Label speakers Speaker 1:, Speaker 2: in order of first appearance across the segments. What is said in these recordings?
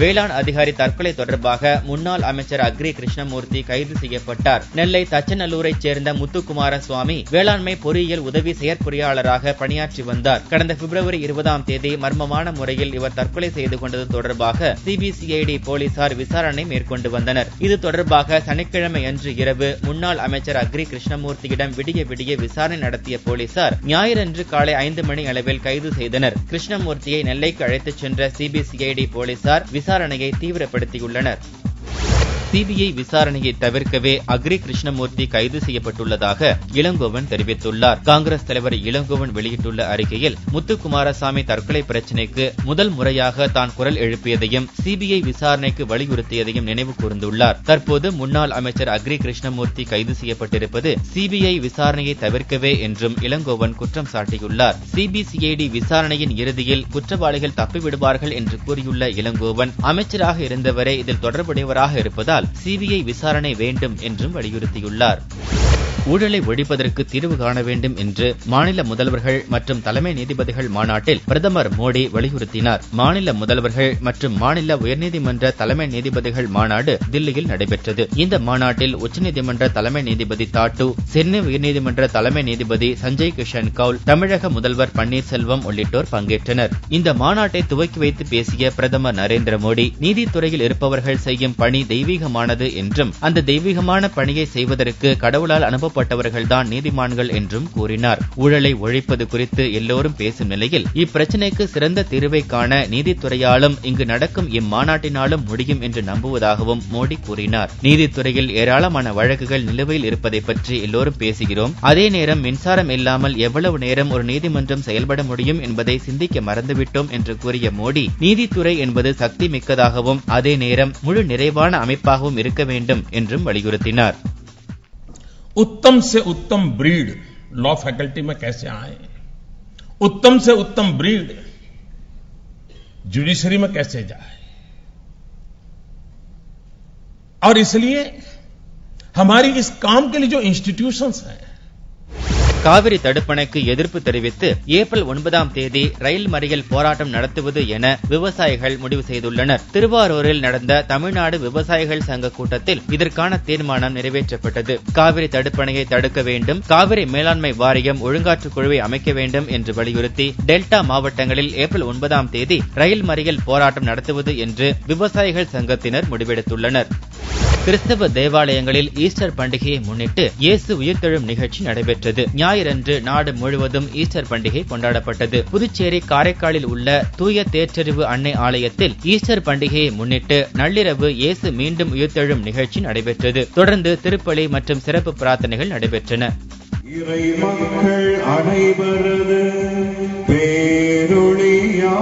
Speaker 1: வேளாண் அதிகாரி தற்கொலை தொடர்பாக முன்னாள் அமைச்சர் அக்ரி கிருஷ்ணமூர்த்தி கைது செய்யப்பட்டார். நெல்லை தச்சநல்லூரைச் சேர்ந்த முத்துக்குமார சுவாமி வேளாண்மை பொறியியல் உதவி செயற்பொறியாளராக பணியாற்றி வந்தார். கடந்த பிப்ரவரி 20ஆம் தேதி மர்மமான முறையில் இவர் தற்கொலை செய்து கொண்டது தொடர்பாக சிபிசிஐடி போலீசார் விசாரணை மேற்கொண்டு வந்தனர். இது தொடர்பாக சனிக்கிழமை அன்று இரவு முன்னாள் அமைச்சர் அக்ரி கிருஷ்ணமூர்த்தியிடம் விடிய விசாரணை நடத்திய போலீசார் ஞாயிறன்று காலை 5 மணி அளவில் கைது செய்தனர். கிருஷ்ணமூர்த்தியை நெல்லைக்கு அழைத்துச் சென்ற சிபிசிஐடி போலீசார் விசாரணையை தீவிரப்படுத்தியுள்ளனர். சிபிஐ விசாரணையை தவிர்க்கவே அக்ரி கிருஷ்ணமூர்த்தி கைது செய்யப்பட்டுள்ளதாக இளங்கோவன் தெரிவித்துள்ளார். காங்கிரஸ் தலைவர் இளங்கோவன் வெளியிட்டுள்ள அறிக்கையில் முத்துக்குமாரசாமி தற்கொலை பிரச்சினைக்கு முதல் முறையாக தான் குரல் எழுப்பியதையும் சிபிஐ விசாரணைக்கு வலியுறுத்தியதையும் நினைவு கூர்ந்துள்ளார். தற்போது முன்னாள் அமைச்சர் அக்ரி கிருஷ்ணமூர்த்தி கைது செய்யப்பட்டிருப்பது சிபிஐ விசாரணையை தவிர்க்கவே என்றும் இளங்கோவன் குற்றம் சாட்டியுள்ளார். சிபிசிஐடி விசாரணையின் இறுதியில் குற்றவாளிகள் தப்பிவிடுவார்கள் என்று கூறியுள்ள இளங்கோவன் அமைச்சராக இருந்தவரே இதில் தொடர்புடையவராக இருப்பதால் சிபிஐ விசாரணை வேண்டும் என்றும் வலியுறுத்தியுள்ளார். ஊழலை ஒழிப்பதற்கு தீர்வு காண வேண்டும் என்று மாநில முதல்வர்கள் மற்றும் தலைமை நீதிபதிகள் மாநாட்டில் பிரதமர் மோடி வலியுறுத்தினார். மாநில முதல்வர்கள் மற்றும் மாநில உயர்நீதிமன்ற தலைமை நீதிபதிகள் மாநாடு தில்லியில் நடைபெற்றது. இந்த மாநாட்டில் உச்சநீதிமன்ற தலைமை நீதிபதி தாட்டு, சென்னை உயர்நீதிமன்ற தலைமை நீதிபதி சஞ்சய் கிஷன் கவுல், தமிழக முதல்வர் பன்னீர்செல்வம் உள்ளிட்டோர் பங்கேற்றனர். இந்த மாநாட்டை துவக்கி வைத்து பேசிய பிரதமர் நரேந்திர மோடி, நீதித்துறையில் இருப்பவர்கள் செய்யும் பணி தெய்வீகமானது என்றும் அந்த தெய்வீகமான பணியை செய்வதற்கு கடவுளால் அனுப்பப்பட்டவர்கள்தான் நீதிமான்கள் என்றும் கூறினார். ஊழலை ஒழிப்பது குறித்து எல்லோரும் பேசும் நிலையில் இப்பிரச்சினைக்கு சிறந்த தீர்வை காண நீதித்துறையாலும் இங்கு நடக்கும் இம்மாநாட்டினாலும் முடியும் என்று நம்புவதாகவும் மோடி கூறினார். நீதித்துறையில் ஏராளமான வழக்குகள் நிலுவையில் இருப்பதை பற்றி எல்லோரும் பேசுகிறோம். அதே நேரம் மின்சாரம் இல்லாமல் எவ்வளவு நேரம் ஒரு நீதிமன்றம் செயல்பட முடியும் என்பதை சிந்திக்க மறந்துவிட்டோம் என்று கூறிய மோடி, நீதித்துறை என்பது சக்தி மிக்கதாகவும் அதே நேரம் முழு நிறைவான அமைப்பாகவும் இருக்க வேண்டும் என்றும் வலியுறுத்தினார்.
Speaker 2: उत्तम से उत्तम ब्रीड लॉ फैकल्टी में कैसे आए, उत्तम से उत्तम ब्रीड जुडिशरी में कैसे जाए, और इसलिए हमारी इस काम के लिए जो इंस्टीट्यूशंस हैं,
Speaker 1: காவிரி தடுப்பணைக்கு எதிர்ப்பு தெரிவித்து ஏப்ரல் 9ஆம் தேதி ரயில் மறியல் போராட்டம் நடத்துவது என விவசாயிகள் முடிவு செய்துள்ளனர். திருவாரூரில் நடந்த தமிழ்நாடு விவசாயிகள் சங்க கூட்டத்தில் இதற்கான தீர்மானம் நிறைவேற்றப்பட்டது. காவிரி தடுப்பணையை தடுக்க வேண்டும், காவிரி மேலாண்மை வாரியம் ஒழுங்காற்றுக் குழுவை அமைக்க வேண்டும் என்று வலியுறுத்தி டெல்டா மாவட்டங்களில் ஏப்ரல் 9ஆம் தேதி ரயில் மறியல் போராட்டம் நடத்துவது என்று விவசாயிகள் சங்கத்தினர் முடிவெடுத்துள்ளனர். கிறிஸ்தவ தேவாலயங்களில் ஈஸ்டர் பண்டிகையை முன்னிட்டு இயேசு உயிர்த்தெழும் நிகழ்ச்சி நடைபெற்றது. ஞாயிறன்று நாடு முழுவதும் ஈஸ்டர் பண்டிகை கொண்டாடப்பட்டது. புதுச்சேரி காரைக்காலில் உள்ள தூய தேற்றறிவு அன்னை ஆலயத்தில் ஈஸ்டர் பண்டிகையை முன்னிட்டு நள்ளிரவு இயேசு மீண்டும் உயிர்த்தெழும் நிகழ்ச்சி நடைபெற்றது. தொடர்ந்து திருப்பலி மற்றும் சிறப்பு பிரார்த்தனைகள் நடைபெற்றன.
Speaker 3: இறை மக்கள் அனைவரது பேரொளியா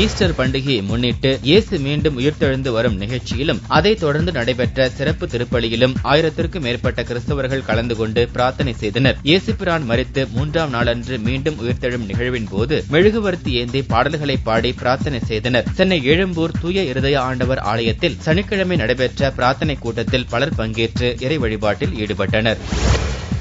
Speaker 1: ஈஸ்டர் பண்டிகையை முன்னிட்டு இயேசு மீண்டும் உயிர்த்தெழுந்து வரும் நிகழ்ச்சியிலும் அதைத் தொடர்ந்து நடைபெற்ற சிறப்பு திருப்பலியிலும் 1000க்கும் மேற்பட்ட கிறிஸ்தவர்கள் கலந்து கொண்டு பிரார்த்தனை செய்தனர். இயேசுபிரான் மரித்து 3ஆம் நாளன்று மீண்டும் உயிர்த்தெழும் நிகழ்வின் போது மெழுகுவர்த்தி ஏந்தி பாடல்களை பாடி பிரார்த்தனை செய்தனர். சென்னை எழும்பூர் தூய இருதய ஆண்டவர் ஆலயத்தில் சனிக்கிழமை நடைபெற்ற பிரார்த்தனை கூட்டத்தில் பலர் பங்கேற்று இறை வழிபாட்டில் ஈடுபட்டனர்.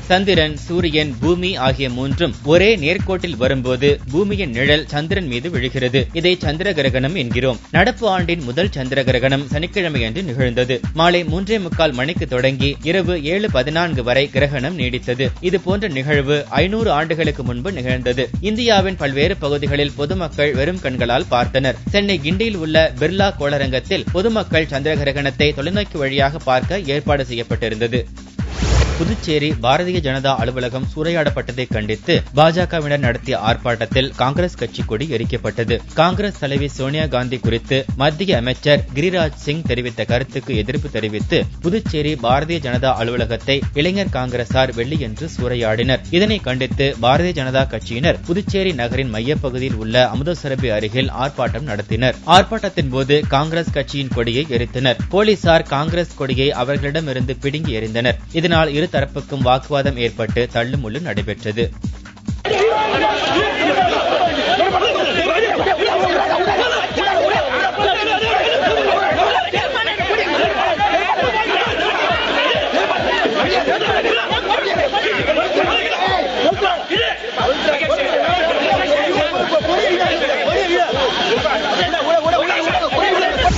Speaker 1: சந்திரன், சூரியன், பூமி ஆகிய மூன்றும் ஒரே நேர்கோட்டில் வரும்போது பூமியின் நிழல் சந்திரன் மீது விழுகிறது. இதை சந்திர கிரகணம் என்கிறோம். நடப்பு ஆண்டின் முதல் சந்திர கிரகணம் சனிக்கிழமையன்று நிகழ்ந்தது. மாலை 3:45 மணிக்கு தொடங்கி இரவு 7:14 வரை கிரகணம் நீடித்தது. இதுபோன்ற நிகழ்வு 500 ஆண்டுகளுக்கு முன்பு நிகழ்ந்தது. இந்தியாவின் பல்வேறு பகுதிகளில் பொதுமக்கள் வெறும் கண்களால் பார்த்தனர். சென்னை கிண்டியில் உள்ள பிர்லா கோளரங்கத்தில் பொதுமக்கள் சந்திர கிரகணத்தை தொலைநோக்கி வழியாக பார்க்க ஏற்பாடு செய்யப்பட்டிருந்தது. புதுச்சேரி பாரதிய ஜனதா அலுவலகம் சூறையாடப்பட்டதை கண்டித்து பாஜகவினர் நடத்திய ஆர்ப்பாட்டத்தில் காங்கிரஸ் கட்சி கொடி எரிக்கப்பட்டது. காங்கிரஸ் தலைவி சோனியா காந்தி குறித்து மத்திய அமைச்சர் கிரிராஜ் சிங் தெரிவித்த கருத்துக்கு எதிர்ப்பு தெரிவித்து புதுச்சேரி பாரதிய ஜனதா அலுவலகத்தை இளைஞர் காங்கிரசார் வெள்ளியன்று சூறையாடினர். இதனை கண்டித்து பாரதிய ஜனதா கட்சியினர் புதுச்சேரி நகரின் மையப்பகுதியில் உள்ள அமுதசுரபி அருகில் ஆர்ப்பாட்டம் நடத்தினர். ஆர்ப்பாட்டத்தின் போது காங்கிரஸ் கட்சியின் கொடியை எரித்தனர். போலீசார் காங்கிரஸ் கொடியை அவர்களிடமிருந்து பிடுங்கி எறிந்தனர். இதனால் இரு தரப்புக்கும் வாக்குவாதம் ஏற்பட்டு தள்ளுமுள்ளு நடைபெற்றது.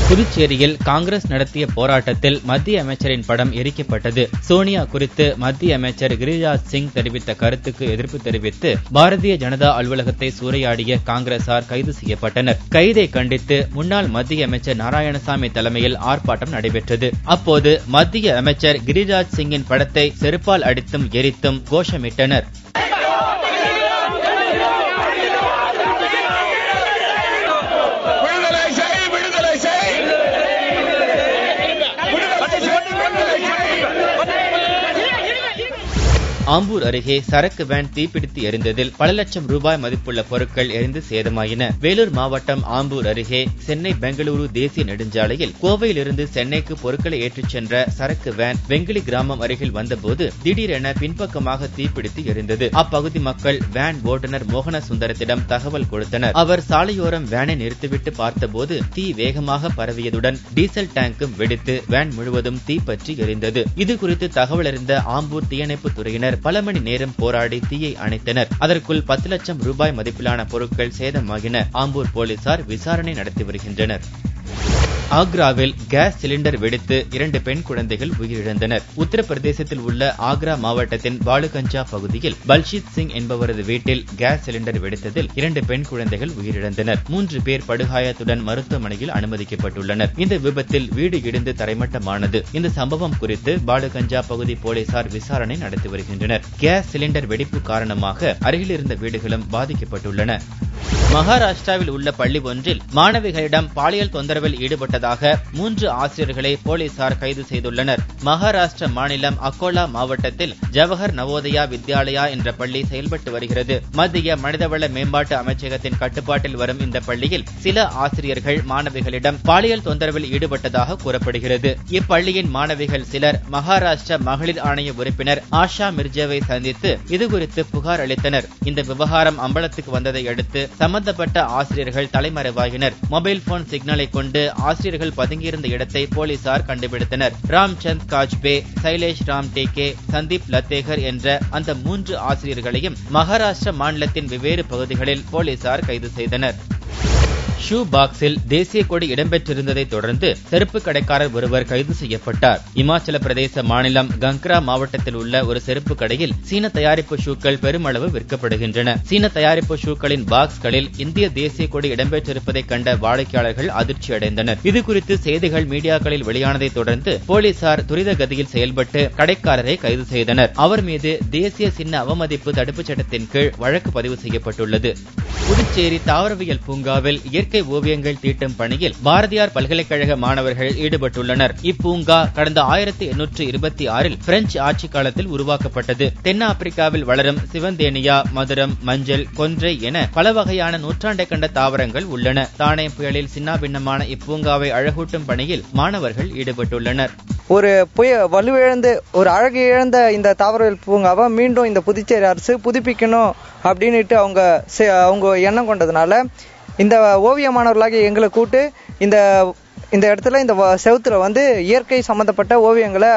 Speaker 1: புதுச்சேரியில் காங்கிரஸ் நடத்திய போராட்டத்தில் மத்திய அமைச்சரின் படம் எரிக்கப்பட்டது. சோனியா குறித்து மத்திய அமைச்சர் கிரிராஜ் சிங் தெரிவித்த கருத்துக்கு எதிர்ப்பு தெரிவித்து பாரதிய ஜனதா அலுவலகத்தை சூறையாடிய காங்கிரசார் கைது செய்யப்பட்டனர். கைதை கண்டித்து முன்னாள் மத்திய அமைச்சர் நாராயணசாமி தலைமையில் ஆர்ப்பாட்டம் நடைபெற்றது. அப்போது மத்திய அமைச்சர் கிரிராஜ் சிங்கின் படத்தை செருப்பால் அடித்தும் எரித்தும் கோஷமிட்டனர். ஆம்பூர் அருகே சரக்கு வேன் தீப்பிடித்து எரிந்ததில் பல லட்சம் ரூபாய் மதிப்புள்ள பொருட்கள் எரிந்து சேதமாயின. வேலூர் மாவட்டம் ஆம்பூர் அருகே சென்னை பெங்களூரு தேசிய நெடுஞ்சாலையில் கோவையிலிருந்து சென்னைக்கு பொருட்களை ஏற்றிச் சென்ற சரக்கு வேன் வெங்கிலி கிராமம் அருகில் வந்தபோது திடீரென பின்பக்கமாக தீப்பிடித்து எரிந்தது. அப்பகுதி மக்கள் வேன் ஓட்டுநர் மோகன சுந்தரத்திடம் தகவல் கொடுத்தனர். அவர் சாலையோரம் வேனை நிறுத்திவிட்டு பார்த்தபோது தீ வேகமாக பரவியதுடன் டீசல் டேங்கும் வெடித்து வேன் முழுவதும் தீப்பற்றி எரிந்தது. இதுகுறித்து தகவல் அறிந்த ஆம்பூர் தீயணைப்பு துறையினர் பல மணி நேரம் போராடி தீயை அணைத்தனர். அதற்குள் 10 லட்சம் ரூபாய் மதிப்பிலான பொருட்கள் சேதமாகின. ஆம்பூர் போலீசார் விசாரணை நடத்தி வருகின்றனர். ஆக்ராவில் கேஸ் சிலிண்டர் வெடித்து 2 பெண் குழந்தைகள் உயிரிழந்தனர். உத்தரப்பிரதேசத்தில் உள்ள ஆக்ரா மாவட்டத்தின் பாலுகஞ்சா பகுதியில் பல்ஷித் சிங் என்பவரது வீட்டில் கேஸ் சிலிண்டர் வெடித்ததில் 2 பெண் குழந்தைகள் உயிரிழந்தனர். 3 பேர் படுகாயத்துடன் மருத்துவமனையில் அனுமதிக்கப்பட்டுள்ளனர். இந்த விபத்தில் வீடு இடிந்து தரைமட்டமானது. இந்த சம்பவம் குறித்து பாலுகஞ்சா பகுதி போலீசார் விசாரணை நடத்தி வருகின்றனர். கேஸ் சிலிண்டர் வெடிப்பு காரணமாக அருகில் இருந்த வீடுகளும் பாதிக்கப்பட்டுள்ளன. மகாராஷ்டிராவில் உள்ள பள்ளி ஒன்றில் மாணவிகளிடம் பாலியல் தொந்தரவில் ஈடுபட்டதாக 3 ஆசிரியர்களை போலீசார் கைது செய்துள்ளனர். மகாராஷ்டிர மாநிலம் அக்கோலா மாவட்டத்தில் ஜவஹர் நவோதயா வித்யாலயா என்ற பள்ளி செயல்பட்டு வருகிறது. மத்திய மனிதவள மேம்பாட்டு அமைச்சகத்தின் கட்டுப்பாட்டில் வரும் இந்த பள்ளியில் சில ஆசிரியர்கள் மாணவிகளிடம் பாலியல் தொந்தரவில் ஈடுபட்டதாக கூறப்படுகிறது. இப்பள்ளியின் மாணவிகள் சிலர் மகாராஷ்டிர மகளிர் ஆணைய உறுப்பினர் ஆஷா மிர்ஜாவை சந்தித்து இதுகுறித்து புகார் அளித்தனர். இந்த விவகாரம் அம்பலத்துக்கு வந்ததை அடுத்து சம்பந்தப்பட்ட ஆசிரியர்கள் தலைமறைவாகினர். மொபைல் போன் சிக்னலை கொண்டு ஆசிரியர்கள் பதுங்கியிருந்த இடத்தை போலீசார் கண்டுபிடித்தனர். ராம்சந்த் காஜ்பே, சைலேஷ் ராம் டேகே, சந்தீப் லத்தேகர் என்ற அந்த 3 ஆசிரியர்களையும் மகாராஷ்டிர மாநிலத்தின் வெவ்வேறு பகுதிகளில் போலீசார் கைது செய்தனர். ஷூ பாக்ஸில் தேசிய கொடி இடம்பெற்றிருந்ததை தொடர்ந்து செருப்பு கடைக்காரர் ஒருவர் கைது செய்யப்பட்டார். இமாச்சல பிரதேச மாநிலம் கங்க்ரா மாவட்டத்தில் உள்ள ஒரு செருப்பு கடையில் சீன தயாரிப்பு ஷூக்கள் பெருமளவு விற்கப்படுகின்றன. சீன தயாரிப்பு ஷூக்களின் பாக்ஸ்களில் இந்திய தேசிய கொடி இடம்பெற்றிருப்பதை கண்ட வாடிக்கையாளர்கள் அதிர்ச்சி அடைந்தனர். இதுகுறித்து செய்திகள் மீடியாக்களில் வெளியானதை தொடர்ந்து போலீசார் துரித கதியில் செயல்பட்டு கடைக்காரரை கைது செய்தனர். அவர் மீது தேசிய சின்ன அவமதிப்பு தடுப்புச் சட்டத்தின் கீழ் வழக்கு பதிவு செய்யப்பட்டுள்ளது. புதுச்சேரி தாவரவியல் பூங்காவில் இயற்கை ஓவியங்கள் தீட்டும் பணியில் பாரதியார் பல்கலைக்கழக மாணவர்கள் ஈடுபட்டுள்ளனர். இப்பூங்கா கடந்த 1826 பிரெஞ்சு ஆட்சி காலத்தில் உருவாக்கப்பட்டது. தென்னாப்பிரிக்காவில் வளரும் சிவந்தேனியா, மதுரம், மஞ்சள், கொன்றை என பல வகையான நூற்றாண்டை கண்ட தாவரங்கள் உள்ளன. தானே புயலில் சின்னாபின்னமான இப்பூங்காவை அழகூட்டும் பணியில் மாணவர்கள் ஈடுபட்டுள்ளனர்.
Speaker 4: ஒரு வலுவிழந்து ஒரு அழகு இழந்த இந்த தாவரவியல் பூங்காவை மீண்டும் இந்த புதுச்சேரி அரசு புதுப்பிக்கணும் அப்படின்னுட்டு அவங்க எண்ணம் கொண்டதுனால இந்த ஓவிய மாணவர்களாக எங்களை கூட்டு இந்த இடத்துல இந்த செவுத்துல இயற்கை சம்பந்தப்பட்ட ஓவியங்களை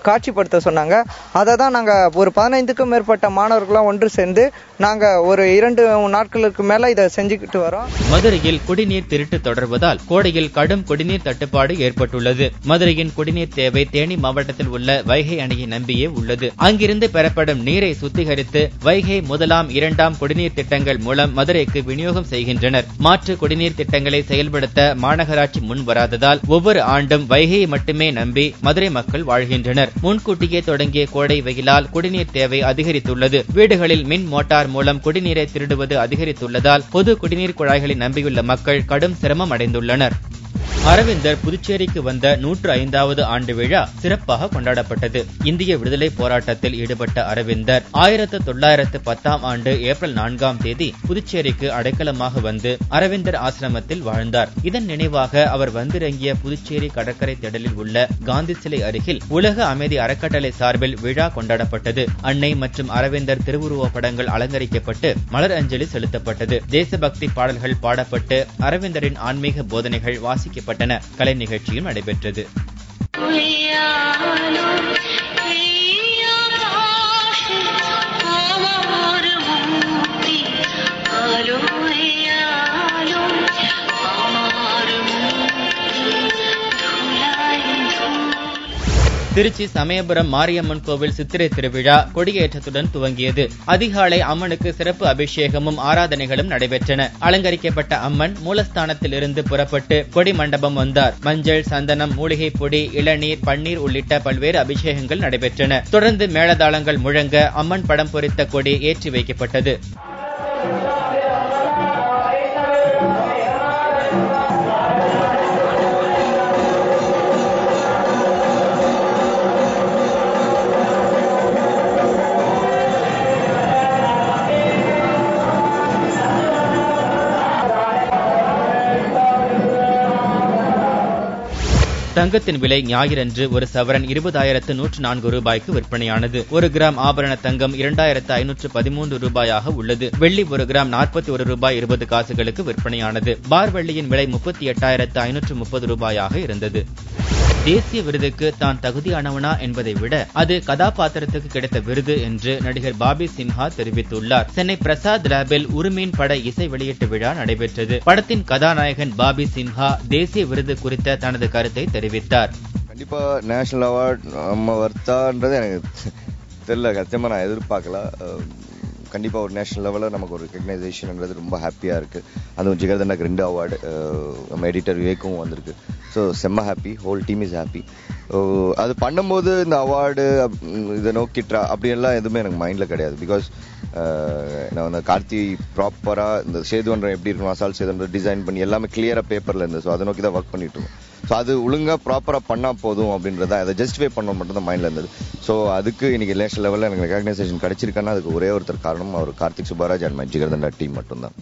Speaker 4: காட்சிப்படுத்த சொன்னாங்க. அதை தான் நாங்கள் ஒரு 15க்கும் மேற்பட்ட மாணவர்களாம் ஒன்று சேர்ந்து நாங்கள் ஒரு 2 நாட்களுக்கு மேல இதை செஞ்சுக்கிட்டு வரோம்.
Speaker 1: மதுரையில் குடிநீர் திருட்டு தொடர்வதால் கோடையில் கடும் குடிநீர் தட்டுப்பாடு ஏற்பட்டுள்ளது. மதுரையின் குடிநீர் தேவை தேனி மாவட்டத்தில் உள்ள வைகை அணையை நம்பியே உள்ளது. அங்கிருந்து பெறப்படும் நீரை சுத்திகரித்து வைகை 1ஆம் 2ஆம் குடிநீர் திட்டங்கள் மூலம் மதுரைக்கு விநியோகம் செய்கின்றனர். மாற்று குடிநீர் திட்டங்களை செயல்படுத்த மாநகராட்சி முன் வராததால் ஒவ்வொரு ஆண்டும் வைகையை மட்டுமே நம்பி மதுரை மக்கள் வாழ்கின்றனர். முன்கூட்டியே தொடங்கிய கோடை வெயிலால் குடிநீர் தேவை அதிகரித்துள்ளது. வீடுகளில் மின் மோட்டார் மூலம் குடிநீரை திருடுவது அதிகரித்துள்ளதால் பொது குடிநீர் குழாய்களை நம்பியுள்ள மக்கள் கடும் சிரமம் அடைந்துள்ளனர். அரவிந்தர் புதுச்சேரிக்கு வந்த 105வது ஆண்டு விழா சிறப்பாக கொண்டாடப்பட்டது. இந்திய விடுதலை போராட்டத்தில் ஈடுபட்ட அரவிந்தர் 1910ஆம் ஆண்டு ஏப்ரல் 4ஆம் தேதி புதுச்சேரிக்கு அடைக்கலமாக வந்து அரவிந்தர் ஆசிரமத்தில் வாழ்ந்தார். இதன் நினைவாக அவர் வந்திறங்கிய புதுச்சேரி கடற்கரை திடலில் உள்ள காந்தி சிலை அருகில் உலக அமைதி அறக்கட்டளை சார்பில் விழா கொண்டாடப்பட்டது. அன்னை மற்றும் அரவிந்தர் திருவுருவ படங்கள் அலங்கரிக்கப்பட்டு மலர் அஞ்சலி செலுத்தப்பட்டது. தேசபக்தி பாடல்கள் பாடப்பட்டு அரவிந்தரின் ஆன்மீக போதனைகள் வாசிக்கப்பட்டன. கலை நிகழ்ச்சியும் நடைபெற்றது. திருச்சி சமயபுரம் மாரியம்மன் கோவில் சித்திரை திருவிழா கொடியேற்றத்துடன் துவங்கியது. அதிகாலை அம்மனுக்கு சிறப்பு அபிஷேகமும் ஆராதனைகளும் நடைபெற்றன. அலங்கரிக்கப்பட்ட அம்மன் மூலஸ்தானத்தில் இருந்து புறப்பட்டு கொடி மண்டபம் வந்தார். மஞ்சள், சந்தனம், மூலிகை பொடி, இளநீர், பன்னீர் உள்ளிட்ட பல்வேறு அபிஷேகங்கள் நடைபெற்றன. தொடர்ந்து மேளதாளங்கள் முழங்க அம்மன் படம் பொறித்த கொடி ஏற்றி வைக்கப்பட்டது. தங்கத்தின் விலை ஞாயிறன்று ஒரு சவரன் 20,104 ரூபாய்க்கு விற்பனையானது. 1 கிராம் ஆபரண தங்கம் 2,513 ரூபாயாக உள்ளது. வெள்ளி 1 கிராம் 41 ரூபாய் 20 காசுகளுக்கு விற்பனையானது. பார் வெள்ளியின் விலை 38,530 ரூபாயாக இருந்தது. தேசிய விருதுக்கு தான் தகுதியானவனா என்பதை விட அது கதாபாத்திரத்துக்கு கிடைத்த விருது என்று நடிகர் பாபி சிம்ஹா தெரிவித்துள்ளார். சென்னை பிரசாத் லேபில் உருமீன் பட இசை வெளியீட்டு விழா நடைபெற்றது. படத்தின் கதாநாயகன் பாபி சிம்ஹா தேசிய விருது குறித்த தனது கருத்தை தெரிவித்தார்.
Speaker 5: கண்டிப்பா நேஷனல் அவார்ட் நம்ம வர்த்தான்றது எனக்கு தெரியல, சத்தியமா நான் எதிர்பார்க்கல. கண்டிப்பா ஒரு நேஷனல் லெவலில் நமக்கு ஒரு ரெகக்னைசேஷன்ன்றது ரொம்ப ஹாப்பியா இருக்கு. அதுவும் ஜிகர்தண்டாக்கு 2 அவார்டு, நம்ம எடிட்டர் விவேக்கும் வந்திருக்கு. ஸோ செம்ம happy, whole team is happy. அது பண்ணும்போது இந்த அவார்டு இதை நோக்கிட்டா அப்படியெல்லாம் எதுவுமே எனக்கு மைண்டில் கிடையாது. பிகாஸ் நான் வந்து கார்த்தி ப்ராப்பராக இந்த சேதுவன்றம் எப்படி இருக்கணும், அசால் சேதுவன்றம் டிசைன் பண்ணி எல்லாமே கிளியராக பேப்பரில் இருந்தது. ஸோ அதை நோக்கி தான் ஒர்க் பண்ணிட்டு இருக்கோம். ஸோ அது ஒழுங்காக ப்ராப்பராக பண்ணால் போதும் அப்படின்றத அதை ஜஸ்டிஃபை பண்ண மட்டும் தான் மைண்டில் இருந்தது. ஸோ அதுக்கு இன்னைக்கு நேஷனல் லெவலில் எனக்கு ரெகக்னைசேஷன் கிடைச்சிருக்கான்னா அதுக்கு ஒரே ஒருத்தர் காரணம் அவர் Karthik Subbaraj and my Jigarthanda team மட்டும்தான்.